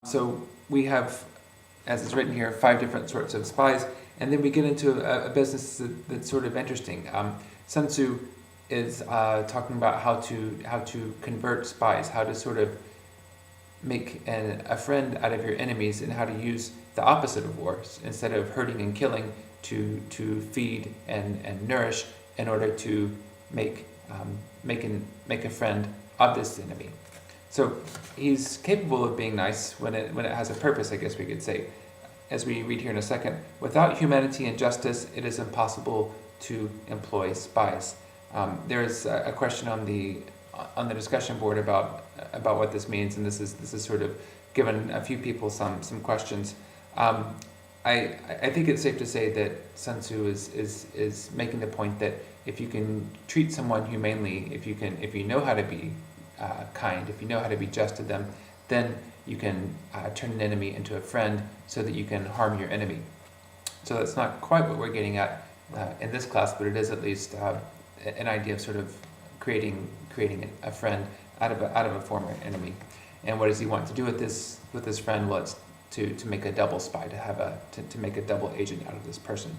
So we have, as is written here, 5 different sorts of spies, and then we get into a business that's sort of interesting. Sun Tzu is talking about how to convert spies, how to sort of make a friend out of your enemies, and how to use the opposite of wars. Instead of hurting and killing, to feed and nourish in order to make a friend of this enemy. So he's capable of being nice when it has a purpose, I guess we could say. As we read here in a second, without humanity and justice, it is impossible to employ spies. There's a question on the discussion board about what this means, and this is sort of given a few people some questions. I think it's safe to say that Sun Tzu is making the point that if you can treat someone humanely, if you know how to be kind, if you know how to be just to them, then you can turn an enemy into a friend so that you can harm your enemy. So that's not quite what we're getting at in this class, but it is at least an idea of sort of creating a friend out of a former enemy. And what does he want to do with this friend? Well, it's to make a double spy, to make a double agent out of this person.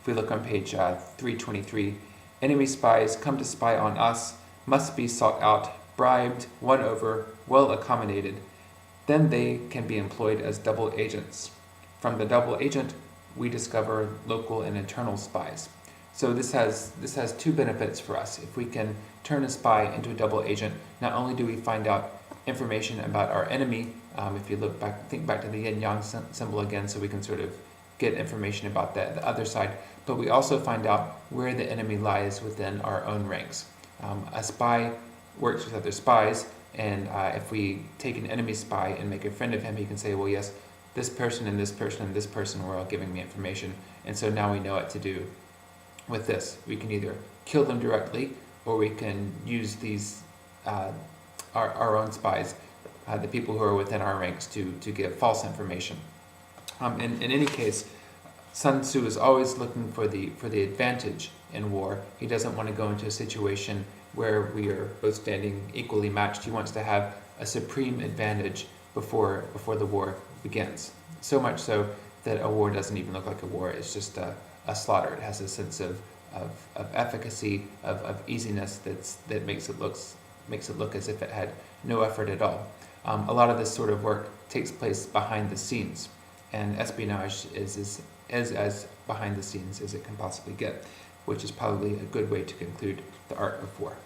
If we look on page 323, enemy spies come to spy on us, must be sought out, bribed, won over, well accommodated. Then they can be employed as double agents. From the double agent, we discover local and internal spies. So this has 2 benefits for us. If we can turn a spy into a double agent, not only do we find out information about our enemy, if you think back to the yin-yang symbol again, so we can sort of get information about the other side, but we also find out where the enemy lies within our own ranks. A spy works with other spies, and if we take an enemy spy and make a friend of him, he can say, well, yes, this person and this person and this person were all giving me information, and so now we know what to do with this. We can either kill them directly, or we can use these our own spies, the people who are within our ranks, to give false information. In any case, Sun Tzu is always looking for the advantage in war. He doesn't want to go into a situation where we are both standing equally matched. He wants to have a supreme advantage before the war begins. So much so that a war doesn't even look like a war. It's just a slaughter. It has a sense of efficacy, of easiness that makes it look as if it had no effort at all. A lot of this sort of work takes place behind the scenes, and espionage is as behind the scenes as it can possibly get, which is probably a good way to conclude the art of war.